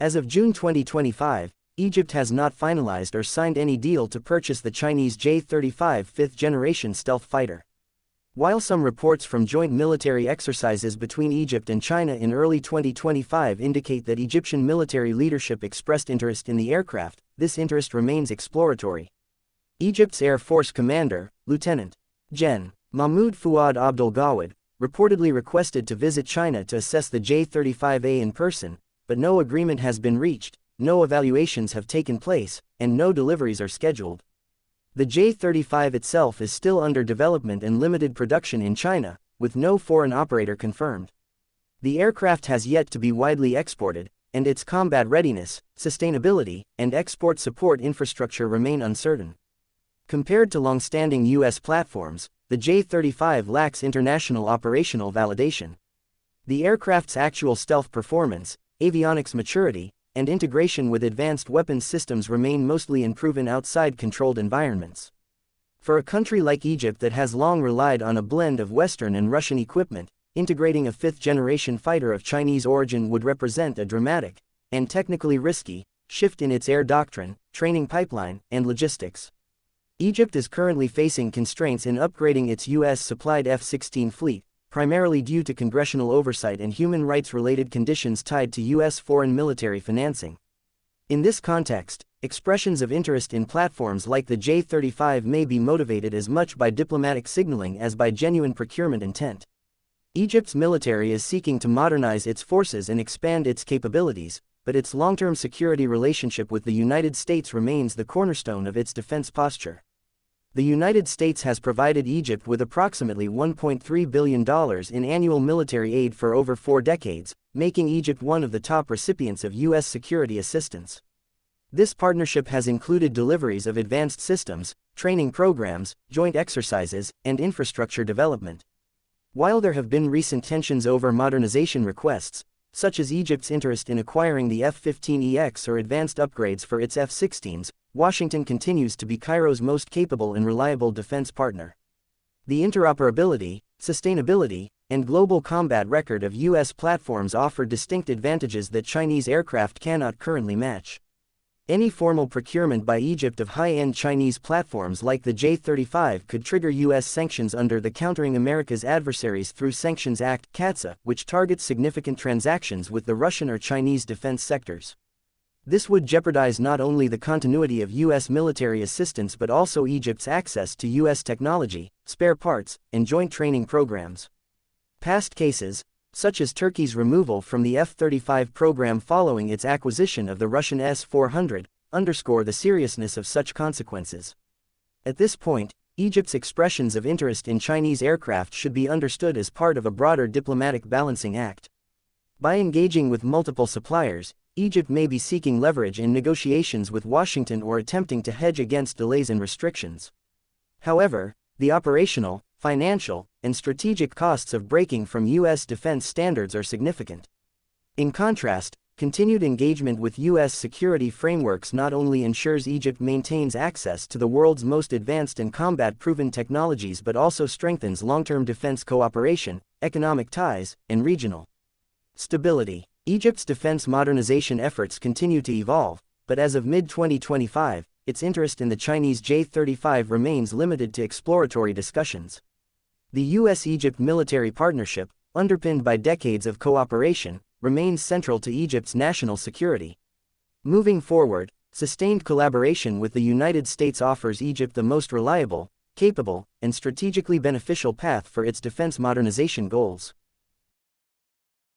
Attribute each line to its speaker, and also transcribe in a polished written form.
Speaker 1: As of June 2025, Egypt has not finalized or signed any deal to purchase the Chinese J-35 fifth-generation stealth fighter. While some reports from joint military exercises between Egypt and China in early 2025 indicate that Egyptian military leadership expressed interest in the aircraft, this interest remains exploratory. Egypt's Air Force commander, Lieutenant Gen. Mahmoud Fuad Abdel Gawad, reportedly requested to visit China to assess the J-35A in person, but no agreement has been reached, no evaluations have taken place, and no deliveries are scheduled. The J-35 itself is still under development and limited production in China, with no foreign operator confirmed. The aircraft has yet to be widely exported, and its combat readiness, sustainability, and export support infrastructure remain uncertain. Compared to long-standing U.S. platforms, the J-35 lacks international operational validation. The aircraft's actual stealth performance, avionics maturity, and integration with advanced weapons systems remain mostly unproven outside controlled environments. For a country like Egypt that has long relied on a blend of Western and Russian equipment, integrating a fifth-generation fighter of Chinese origin would represent a dramatic, and technically risky, shift in its air doctrine, training pipeline, and logistics. Egypt is currently facing constraints in upgrading its U.S.-supplied F-16 fleet, primarily due to congressional oversight and human rights-related conditions tied to U.S. foreign military financing. In this context, expressions of interest in platforms like the J-35 may be motivated as much by diplomatic signaling as by genuine procurement intent. Egypt's military is seeking to modernize its forces and expand its capabilities, but its long-term security relationship with the United States remains the cornerstone of its defense posture. The United States has provided Egypt with approximately $1.3 billion in annual military aid for over 4 decades, making Egypt one of the top recipients of U.S. security assistance. This partnership has included deliveries of advanced systems, training programs, joint exercises, and infrastructure development. While there have been recent tensions over modernization requests, such as Egypt's interest in acquiring the F-15EX or advanced upgrades for its F-16s, Washington continues to be Cairo's most capable and reliable defense partner. The interoperability, sustainability, and global combat record of U.S. platforms offer distinct advantages that Chinese aircraft cannot currently match. Any formal procurement by Egypt of high-end Chinese platforms like the J-35 could trigger U.S. sanctions under the Countering America's Adversaries Through Sanctions Act (CAATSA), which targets significant transactions with the Russian or Chinese defense sectors. This would jeopardize not only the continuity of U.S. military assistance but also Egypt's access to U.S. technology, spare parts, and joint training programs. Past cases, such as Turkey's removal from the F-35 program following its acquisition of the Russian S-400, underscore the seriousness of such consequences. At this point, Egypt's expressions of interest in Chinese aircraft should be understood as part of a broader diplomatic balancing act. By engaging with multiple suppliers, Egypt may be seeking leverage in negotiations with Washington or attempting to hedge against delays and restrictions. However, the operational, financial, and strategic costs of breaking from U.S. defense standards are significant. In contrast, continued engagement with U.S. security frameworks not only ensures Egypt maintains access to the world's most advanced and combat-proven technologies but also strengthens long-term defense cooperation, economic ties, and regional stability. Egypt's defense modernization efforts continue to evolve, but as of mid-2025, its interest in the Chinese J-35 remains limited to exploratory discussions. The U.S. Egypt military partnership, underpinned by decades of cooperation, remains central to Egypt's national security. Moving forward, sustained collaboration with the United States offers Egypt the most reliable, capable, and strategically beneficial path for its defense modernization goals.